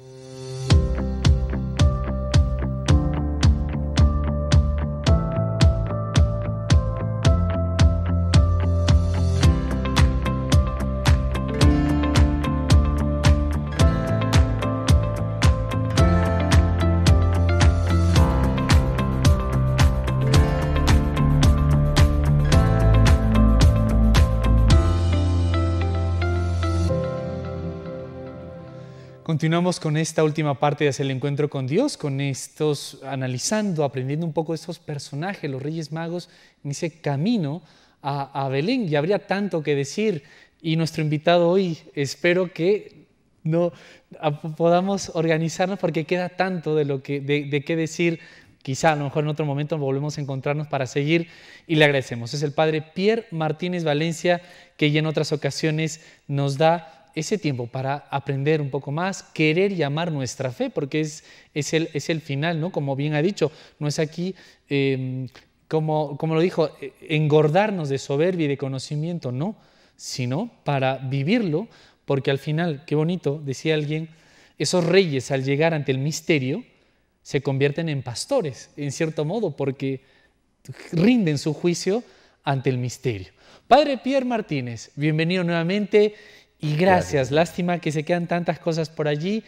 Continuamos con esta última parte de Hacia el Encuentro con Dios, analizando, aprendiendo un poco de estos personajes, los Reyes Magos, en ese camino a Belén. Y habría tanto que decir. Y nuestro invitado hoy, espero que podamos organizarnos porque queda tanto de qué decir quizá a lo mejor en otro momento volvemos a encontrarnos para seguir y le agradecemos. Es el padre Pierre Martínez Valencia, que ya en otras ocasiones nos da ese tiempo para aprender un poco más, querer y amar nuestra fe, porque es el final, ¿no? Como bien ha dicho, no es aquí, como lo dijo, engordarnos de soberbia y de conocimiento, no, sino para vivirlo, porque al final, qué bonito, decía alguien, esos reyes al llegar ante el misterio se convierten en pastores, en cierto modo, porque rinden su juicio ante el misterio. Padre Pierre Martínez, bienvenido nuevamente y gracias. Lástima que se quedan tantas cosas por allí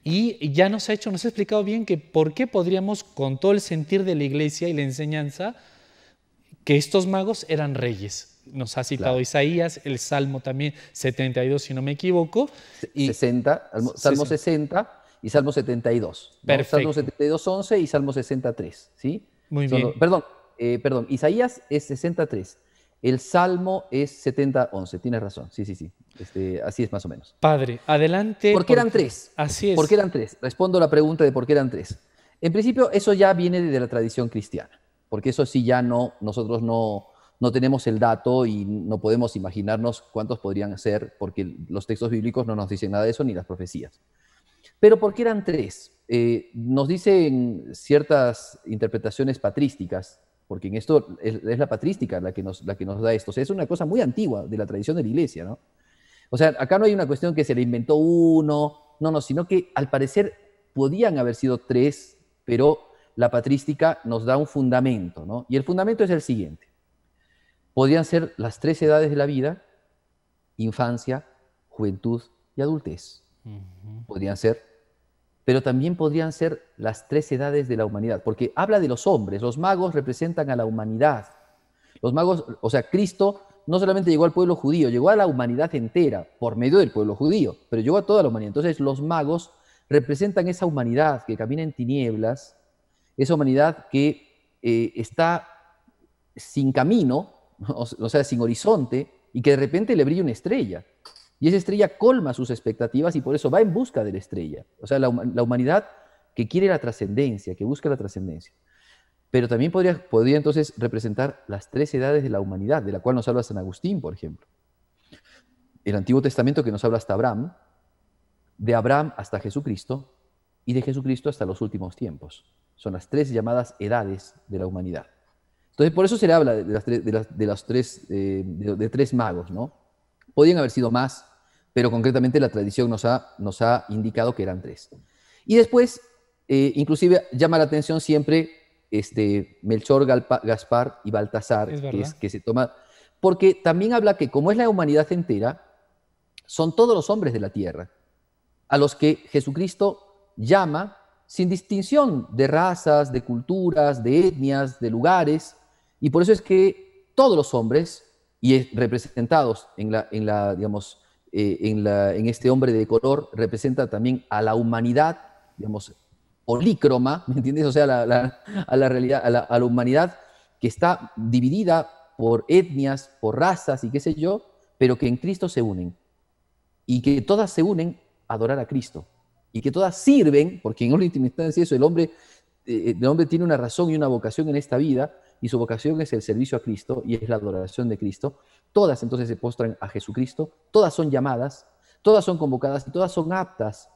y ya nos ha explicado bien que por qué podríamos, con todo el sentir de la Iglesia y la enseñanza, que estos magos eran reyes. Nos ha citado Isaías, el Salmo también 72, si no me equivoco. Y 60, Salmo 60 y Salmo 72. ¿No? Perfecto. Salmo 72, 11 y Salmo 63. ¿Sí? Muy bien. Perdón, Isaías es 63. El Salmo es 70, 11. Tienes razón. Sí. Así es más o menos. Padre, adelante. ¿Por qué eran tres? Así es. ¿Por qué eran tres? Respondo la pregunta de por qué eran tres. En principio, eso ya viene de la tradición cristiana, porque eso sí ya nosotros no tenemos el dato y no podemos imaginarnos cuántos podrían ser, porque los textos bíblicos no nos dicen nada de eso, ni las profecías. Pero ¿por qué eran tres? Nos dicen ciertas interpretaciones patrísticas, porque en esto es la patrística la que nos da esto. O sea, es una cosa muy antigua de la tradición de la Iglesia, ¿no? O sea, acá no hay una cuestión que se le inventó uno, no, sino que al parecer podían haber sido tres, pero la patrística nos da un fundamento, ¿no? Y el fundamento es el siguiente. Podrían ser las tres edades de la vida: infancia, juventud y adultez. Podrían ser, pero también podrían ser las tres edades de la humanidad, porque habla de los hombres. Los magos representan a la humanidad. Los magos, o sea, Cristo no solamente llegó al pueblo judío, llegó a la humanidad entera por medio del pueblo judío, pero llegó a toda la humanidad. Entonces los magos representan esa humanidad que camina en tinieblas, esa humanidad que está sin camino, o sea, sin horizonte, y que de repente le brilla una estrella. Y esa estrella colma sus expectativas y por eso va en busca de la estrella. O sea, la humanidad que quiere la trascendencia, que busca la trascendencia. Pero también podría entonces representar las tres edades de la humanidad, de la cual nos habla San Agustín, por ejemplo. El Antiguo Testamento que nos habla hasta Abraham, de Abraham hasta Jesucristo, y de Jesucristo hasta los últimos tiempos. Son las tres llamadas edades de la humanidad. Entonces, por eso se le habla de tres magos, ¿no? Podían haber sido más, pero concretamente la tradición nos ha indicado que eran tres. Y después, inclusive, llama la atención siempre Melchor, Gaspar y Baltasar, que se toma, porque también habla que como es la humanidad entera, son todos los hombres de la tierra, a los que Jesucristo llama sin distinción de razas, de culturas, de etnias, de lugares, y por eso es que todos los hombres, y representados en este hombre de color, representa también a la humanidad, digamos, polícroma, ¿me entiendes? O sea, a la realidad, a la humanidad que está dividida por etnias, por razas y qué sé yo, pero que en Cristo se unen. Y que todas se unen a adorar a Cristo. Y que todas sirven, porque en última instancia eso, el hombre tiene una razón y una vocación en esta vida, y su vocación es el servicio a Cristo y es la adoración de Cristo. Todas entonces se postran a Jesucristo, todas son llamadas, todas son convocadas y todas son aptas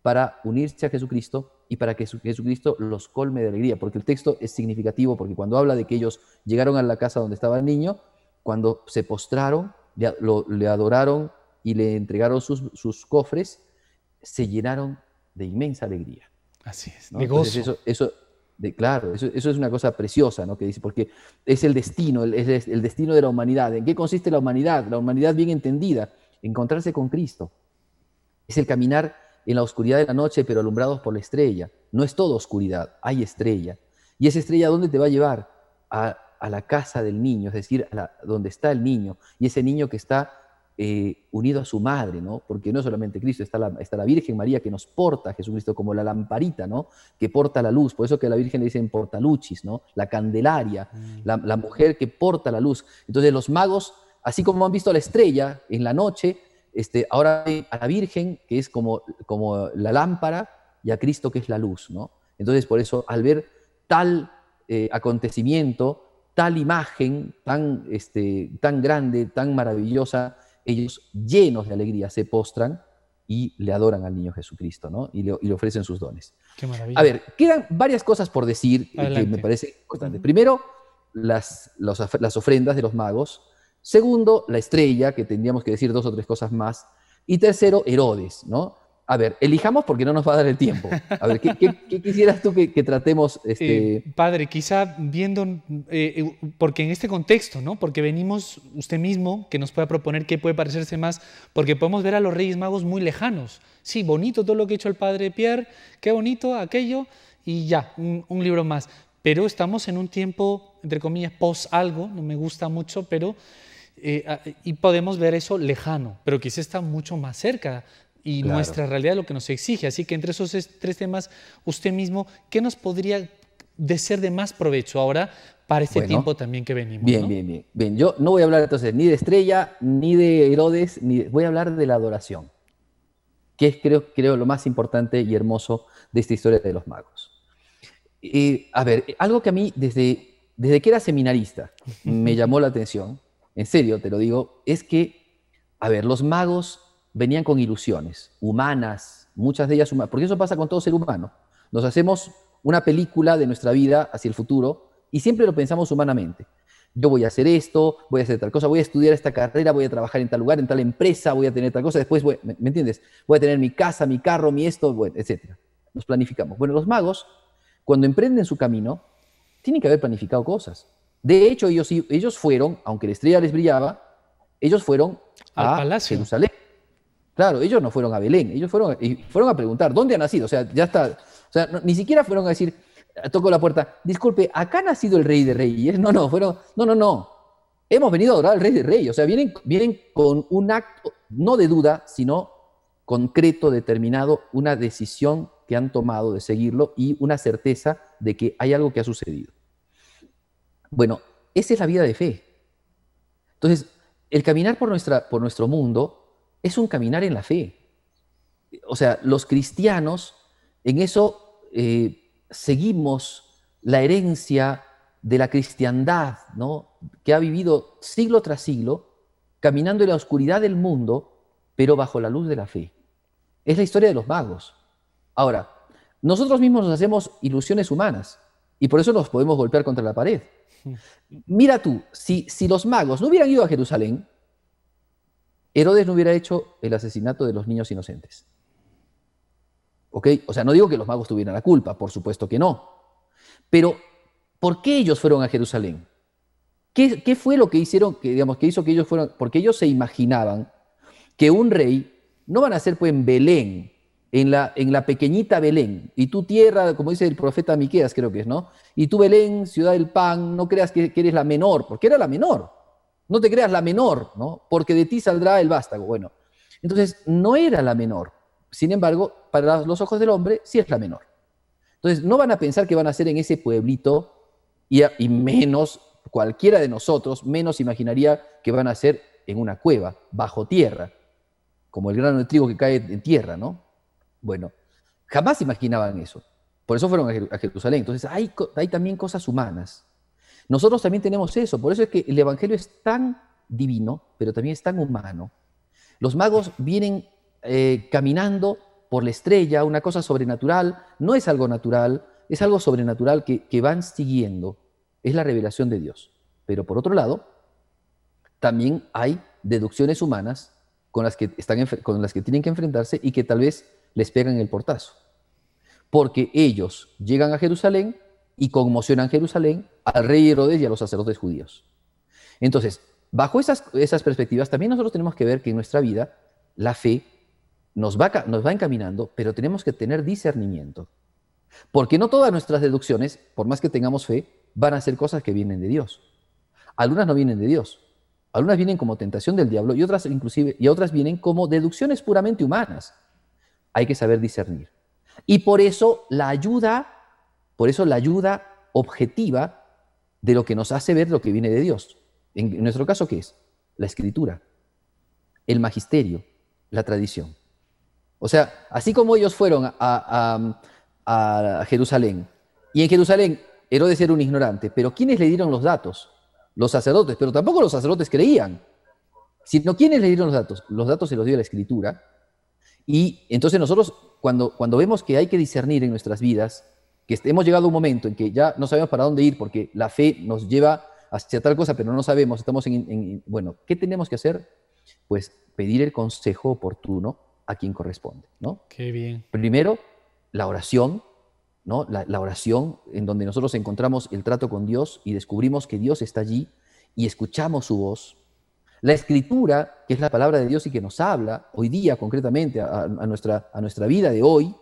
para unirse a Jesucristo y para que Jesucristo los colme de alegría, porque el texto es significativo, porque cuando habla de que ellos llegaron a la casa donde estaba el niño, cuando se postraron, le adoraron y le entregaron sus cofres, se llenaron de inmensa alegría. Así es, ¿no? de gozo. Entonces, claro, eso es una cosa preciosa, ¿no? Que dice, porque es el destino, es el destino de la humanidad. ¿En qué consiste la humanidad? La humanidad bien entendida, encontrarse con Cristo. Es el caminar en la oscuridad de la noche, pero alumbrados por la estrella. No es todo oscuridad, hay estrella. ¿Y esa estrella dónde te va a llevar? A la casa del niño, es decir, donde está el niño. Y ese niño que está unido a su madre, ¿no? Porque no solamente Cristo, está la Virgen María que nos porta a Jesucristo como la lamparita, ¿no? Que porta la luz, por eso que a la Virgen le dicen portaluchis, ¿no? La Candelaria, la mujer que porta la luz. Entonces los magos, así como han visto a la estrella en la noche, ahora ven a la Virgen, que es como la lámpara, y a Cristo, que es la luz, ¿no? Entonces por eso, al ver tal acontecimiento, tal imagen tan grande, tan maravillosa, ellos llenos de alegría se postran y le adoran al niño Jesucristo, ¿no? Y le ofrecen sus dones. Qué A maravilla. ver, quedan varias cosas por decir que me Adelante. parecen importantes. Primero, las ofrendas de los magos. Segundo, la estrella, que tendríamos que decir 2 o 3 cosas más. Y tercero, Herodes, ¿no? A ver, elijamos porque no nos va a dar el tiempo. A ver, ¿qué quisieras tú que tratemos? Padre, quizá viendo, porque en este contexto, ¿no? Porque venimos usted mismo, que nos pueda proponer qué puede parecerse más, porque podemos ver a los Reyes Magos muy lejanos. Sí, bonito todo lo que ha hecho el Padre Pierre, qué bonito aquello, y ya, un libro más. Pero estamos en un tiempo, entre comillas, post algo, no me gusta mucho, pero y podemos ver eso lejano, pero quizá está mucho más cerca y Claro. nuestra realidad es lo que nos exige. Así que entre esos 3 temas, usted mismo, ¿qué nos podría de ser de más provecho ahora para este Bueno, tiempo también que venimos, bien, ¿no? bien, bien. Bien, yo no voy a hablar entonces ni de estrella, ni de Herodes, voy a hablar de la adoración, que es creo lo más importante y hermoso de esta historia de los magos. A ver, algo que a mí desde que era seminarista me llamó la atención, en serio te lo digo, es que, a ver, los magos venían con ilusiones humanas, muchas de ellas humanas, porque eso pasa con todo ser humano. Nos hacemos una película de nuestra vida hacia el futuro y siempre lo pensamos humanamente. Yo voy a hacer esto, voy a hacer tal cosa, voy a estudiar esta carrera, voy a trabajar en tal lugar, en tal empresa, voy a tener tal cosa, después, ¿me entiendes? Voy a tener mi casa, mi carro, mi esto, bueno, etc. Nos planificamos. Bueno, los magos, cuando emprenden su camino, tienen que haber planificado cosas. De hecho, ellos fueron, aunque la estrella les brillaba, ellos fueron Al a palacio. Jerusalén. Claro, ellos no fueron a Belén, ellos fueron a preguntar, ¿dónde ha nacido? O sea, ya está. O sea, ni siquiera fueron a decir, tocó la puerta, disculpe, ¿acá ha nacido el Rey de Reyes? No. Hemos venido a adorar al Rey de Reyes. O sea, vienen con un acto, no de duda, sino concreto, determinado, una decisión que han tomado de seguirlo y una certeza de que hay algo que ha sucedido. Bueno, esa es la vida de fe. Entonces, el caminar por nuestro mundo es un caminar en la fe. O sea, los cristianos en eso seguimos la herencia de la cristiandad, ¿no? Que ha vivido siglo tras siglo, caminando en la oscuridad del mundo, pero bajo la luz de la fe. Es la historia de los magos. Ahora, nosotros mismos nos hacemos ilusiones humanas y por eso nos podemos golpear contra la pared. Mira tú, si los magos no hubieran ido a Jerusalén, Herodes no hubiera hecho el asesinato de los niños inocentes. ¿Ok? O sea, no digo que los magos tuvieran la culpa, por supuesto que no. Pero, ¿por qué ellos fueron a Jerusalén? ¿Qué fue lo que hicieron, que hizo que ellos fueran? Porque ellos se imaginaban que un rey no van a ser pues en Belén, en la pequeñita Belén, y tú tierra, como dice el profeta Miqueas, creo que es, ¿no? Y tú Belén, ciudad del pan, no creas que eres la menor, porque era la menor. No te creas la menor, ¿no? Porque de ti saldrá el vástago. Bueno, entonces no era la menor. Sin embargo, para los ojos del hombre sí es la menor. Entonces no van a pensar que van a ser en ese pueblito y menos cualquiera de nosotros, menos imaginaría que van a ser en una cueva, bajo tierra, como el grano de trigo que cae en tierra, ¿no? Bueno, jamás imaginaban eso. Por eso fueron a Jerusalén. Entonces hay también cosas humanas. Nosotros también tenemos eso. Por eso es que el Evangelio es tan divino, pero también es tan humano. Los magos vienen caminando por la estrella, una cosa sobrenatural. No es algo natural, es algo sobrenatural que van siguiendo. Es la revelación de Dios. Pero por otro lado, también hay deducciones humanas con las que tienen que enfrentarse y que tal vez les pegan el portazo. Porque ellos llegan a Jerusalén y conmocionan Jerusalén al rey Herodes y a los sacerdotes judíos. Entonces, bajo esas perspectivas, también nosotros tenemos que ver que en nuestra vida la fe nos va encaminando, pero tenemos que tener discernimiento. Porque no todas nuestras deducciones, por más que tengamos fe, van a ser cosas que vienen de Dios. Algunas no vienen de Dios. Algunas vienen como tentación del diablo y otras vienen como deducciones puramente humanas. Hay que saber discernir. Y por eso la ayuda objetiva de lo que nos hace ver lo que viene de Dios. En nuestro caso, ¿qué es? La escritura, el magisterio, la tradición. O sea, así como ellos fueron a Jerusalén, y en Jerusalén Herodes era un ignorante, pero ¿quiénes le dieron los datos? Los sacerdotes, pero tampoco los sacerdotes creían. Sino ¿quiénes le dieron los datos? Los datos se los dio la Escritura. Y entonces nosotros, cuando vemos que hay que discernir en nuestras vidas, que hemos llegado a un momento en que ya no sabemos para dónde ir porque la fe nos lleva hacia tal cosa, pero no sabemos, estamos bueno, ¿qué tenemos que hacer? Pues pedir el consejo oportuno a quien corresponde, ¿no? Qué bien. Primero, la oración, ¿no? La oración en donde nosotros encontramos el trato con Dios y descubrimos que Dios está allí y escuchamos su voz. La Escritura, que es la palabra de Dios y que nos habla hoy día concretamente a nuestra vida de hoy.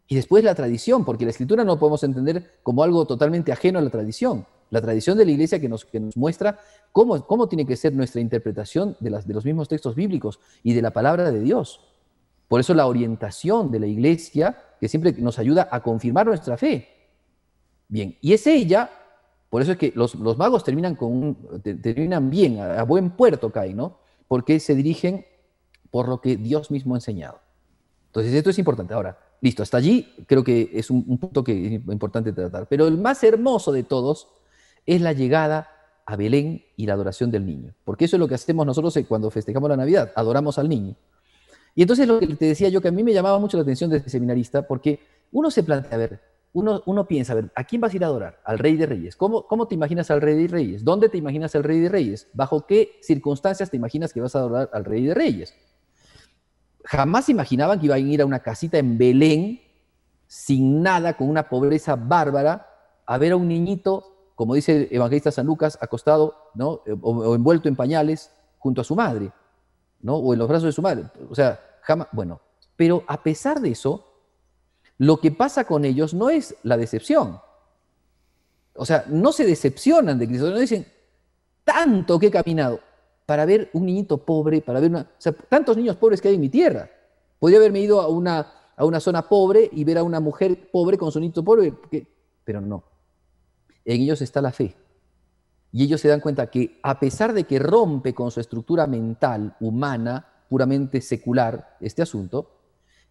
Y después la tradición, porque la Escritura no podemos entender como algo totalmente ajeno a la tradición. La tradición de la Iglesia que nos muestra cómo tiene que ser nuestra interpretación de los mismos textos bíblicos y de la palabra de Dios. Por eso la orientación de la Iglesia, que siempre nos ayuda a confirmar nuestra fe. Bien, y es ella, por eso es que los magos terminan bien, a buen puerto caen, ¿no? Porque se dirigen por lo que Dios mismo ha enseñado. Entonces esto es importante. Ahora, listo, hasta allí creo que es un punto que es importante tratar. Pero el más hermoso de todos es la llegada a Belén y la adoración del niño. Porque eso es lo que hacemos nosotros cuando festejamos la Navidad, adoramos al niño. Y entonces lo que te decía yo, que a mí me llamaba mucho la atención desde seminarista, porque uno se plantea, a ver, uno piensa, a ver, ¿a quién vas a ir a adorar? Al Rey de Reyes. ¿Cómo te imaginas al Rey de Reyes? ¿Dónde te imaginas al Rey de Reyes? ¿Bajo qué circunstancias te imaginas que vas a adorar al Rey de Reyes? Jamás imaginaban que iban a ir a una casita en Belén, sin nada, con una pobreza bárbara, a ver a un niñito, como dice el evangelista San Lucas, acostado, ¿no? o envuelto en pañales junto a su madre, ¿no? O en los brazos de su madre. O sea, jamás, bueno, pero a pesar de eso, lo que pasa con ellos no es la decepción. O sea, no se decepcionan de Cristo, no dicen, tanto que he caminado para ver un niñito pobre, para ver o sea, tantos niños pobres que hay en mi tierra. Podría haberme ido a una zona pobre y ver a una mujer pobre con su niñito pobre, pero no. En ellos está la fe. Y ellos se dan cuenta que a pesar de que rompe con su estructura mental, humana, puramente secular, este asunto,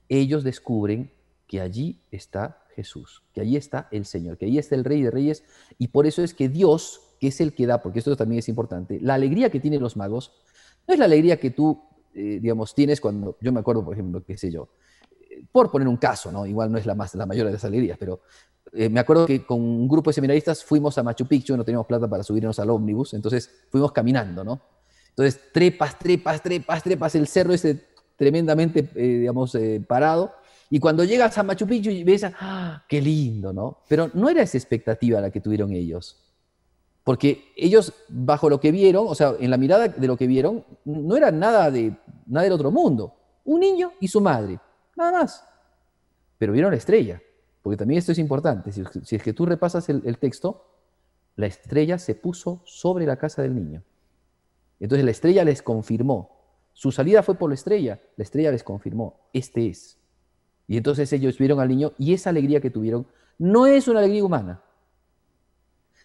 ellos descubren que allí está Jesús, que allí está el Señor, que allí está el Rey de Reyes, y por eso es que Dios, que es el que da, porque esto también es importante, la alegría que tienen los magos no es la alegría que tú, digamos, tienes cuando, yo me acuerdo, por ejemplo, qué sé yo, por poner un caso, ¿no? Igual no es la mayor de las alegrías, pero me acuerdo que con un grupo de seminaristas fuimos a Machu Picchu, no teníamos plata para subirnos al ómnibus, entonces fuimos caminando, ¿no? Entonces trepas el cerro ese tremendamente, digamos, parado, y cuando llegas a Machu Picchu y ves, ¡ah, qué lindo!, ¿no? Pero no era esa expectativa la que tuvieron ellos. Porque ellos, bajo lo que vieron, o sea, en la mirada de lo que vieron, no era nada del otro mundo. Un niño y su madre, nada más. Pero vieron la estrella, porque también esto es importante. Si es que tú repasas el texto, la estrella se puso sobre la casa del niño. Entonces la estrella les confirmó. Su salida fue por la estrella les confirmó, este es. Y entonces ellos vieron al niño y esa alegría que tuvieron no es una alegría humana.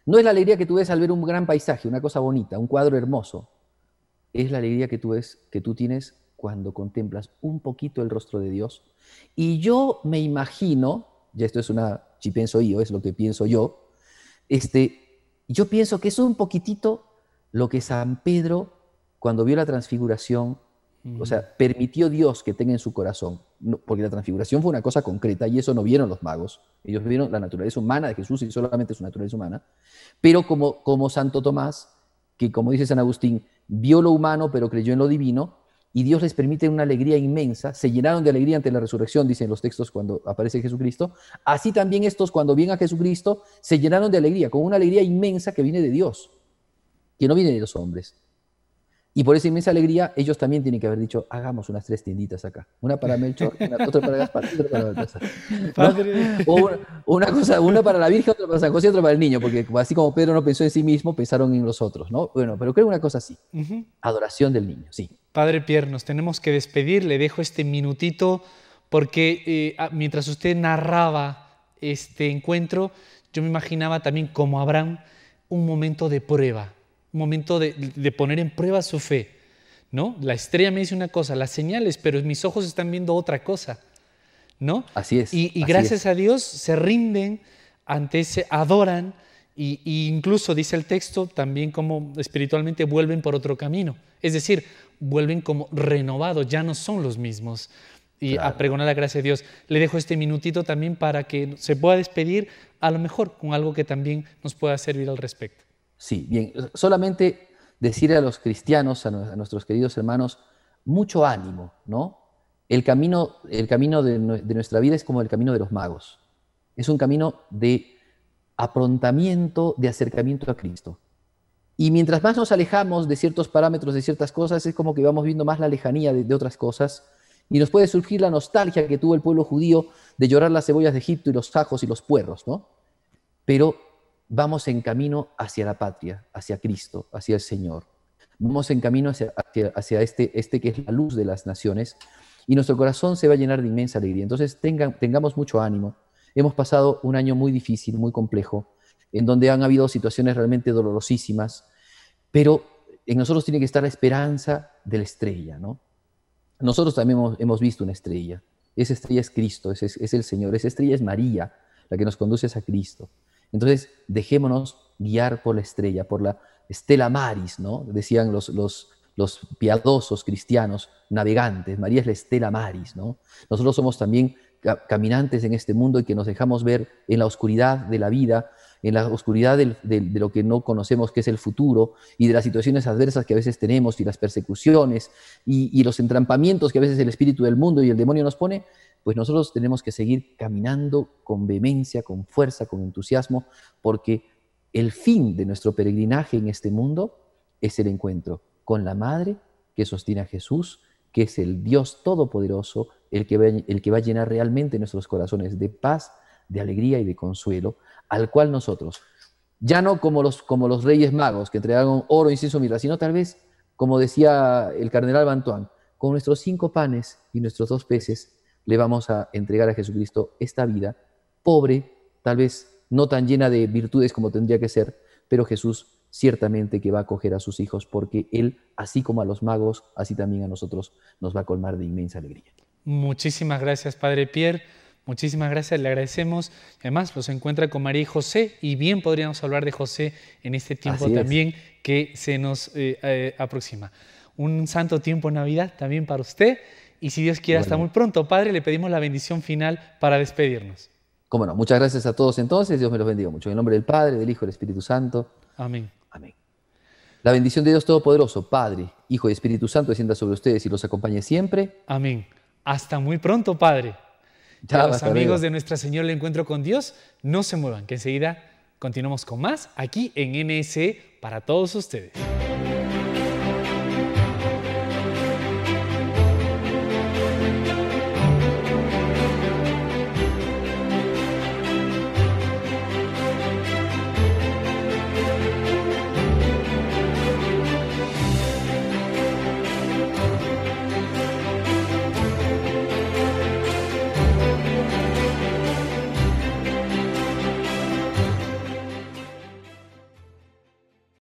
No es la alegría que tú ves al ver un gran paisaje, una cosa bonita, un cuadro hermoso. Es la alegría que tú tienes cuando contemplas un poquito el rostro de Dios. Y yo me imagino, ya esto es si pienso yo, es lo que pienso yo, yo pienso que es un poquitito lo que San Pedro, cuando vio la transfiguración, o sea, permitió Dios que tenga en su corazón, porque la transfiguración fue una cosa concreta y eso no vieron los magos. Ellos vieron la naturaleza humana de Jesús y solamente su naturaleza humana. Pero como Santo Tomás, que como dice San Agustín, vio lo humano pero creyó en lo divino, y Dios les permite una alegría inmensa, se llenaron de alegría ante la resurrección, dicen los textos cuando aparece Jesucristo. Así también estos, cuando vienen a Jesucristo, se llenaron de alegría, con una alegría inmensa que viene de Dios, que no viene de los hombres. Y por esa inmensa alegría, ellos también tienen que haber dicho, hagamos unas 3 tienditas acá. Una para Melchor, otra para Gaspar, otra para Baltasar. ¿No? O una para la Virgen, otra para San José, otra para el niño, porque así como Pedro no pensó en sí mismo, pensaron en los otros, ¿no? Bueno, pero creo una cosa así. Adoración del niño, sí. Padre Pierre, nos tenemos que despedir. Le dejo este minutito porque mientras usted narraba este encuentro, yo me imaginaba también como Abraham un momento de prueba. Un momento de poner en prueba su fe, ¿no? La estrella me dice una cosa, las señales, pero mis ojos están viendo otra cosa, ¿no? Así es. Y gracias a Dios se rinden adoran y incluso dice el texto también como espiritualmente vuelven por otro camino. Es decir, vuelven como renovados, ya no son los mismos. Y a pregonar la gracia de Dios. Le dejo este minutito también para que se pueda despedir, a lo mejor con algo que también nos pueda servir al respecto. Sí, bien. Solamente decirle a los cristianos, a nuestros queridos hermanos, mucho ánimo, ¿no? El camino de nuestra vida es como el camino de los magos. Es un camino de aprontamiento, de acercamiento a Cristo. Y mientras más nos alejamos de ciertos parámetros, de ciertas cosas, es como que vamos viendo más la lejanía de otras cosas. Y nos puede surgir la nostalgia que tuvo el pueblo judío de llorar las cebollas de Egipto y los ajos y los puerros, ¿no? Pero vamos en camino hacia la patria, hacia Cristo, hacia el Señor. Vamos en camino hacia este que es la luz de las naciones, y nuestro corazón se va a llenar de inmensa alegría. Entonces tengamos mucho ánimo. Hemos pasado un año muy difícil, muy complejo, en donde han habido situaciones realmente dolorosísimas, pero en nosotros tiene que estar la esperanza de la estrella, ¿no? Nosotros también hemos visto una estrella. Esa estrella es Cristo, es el Señor. Esa estrella es María, la que nos conduce a Cristo. Entonces, dejémonos guiar por la estrella, por la Stella Maris, ¿no? Decían los piadosos cristianos, navegantes. María es la Stella Maris, ¿no? Nosotros somos también caminantes en este mundo y que nos dejamos ver en la oscuridad de la vida, en la oscuridad de lo que no conocemos, que es el futuro, y de las situaciones adversas que a veces tenemos, y las persecuciones, y los entrampamientos que a veces el espíritu del mundo y el demonio nos pone, pues nosotros tenemos que seguir caminando con vehemencia, con fuerza, con entusiasmo, porque el fin de nuestro peregrinaje en este mundo es el encuentro con la Madre que sostiene a Jesús, que es el Dios Todopoderoso, el que va a llenar realmente nuestros corazones de paz, de alegría y de consuelo, al cual nosotros, ya no como los reyes magos que entregaron oro, incienso, mirra, sino tal vez, como decía el cardenal Bantuán, con nuestros 5 panes y nuestros 2 peces, le vamos a entregar a Jesucristo esta vida, pobre, tal vez no tan llena de virtudes como tendría que ser, pero Jesús ciertamente que va a acoger a sus hijos, porque Él, así como a los magos, así también a nosotros nos va a colmar de inmensa alegría. Muchísimas gracias, Padre Pierre. Muchísimas gracias, le agradecemos. Además, los encuentra con María y José, y bien podríamos hablar de José en este tiempo también que se nos aproxima. Un santo tiempo en Navidad también para usted, y si Dios quiere, hasta muy pronto. Padre, le pedimos la bendición final para despedirnos. Cómo no, muchas gracias a todos entonces, Dios me los bendiga mucho. En el nombre del Padre, del Hijo y del Espíritu Santo. Amén. Amén. La bendición de Dios Todopoderoso, Padre, Hijo y Espíritu Santo, descienda sobre ustedes y los acompañe siempre. Amén. Hasta muy pronto, Padre. Chao, a los amigos de Nuestra Señora del Encuentro con Dios, no se muevan, que enseguida continuamos con más aquí en NSE para todos ustedes.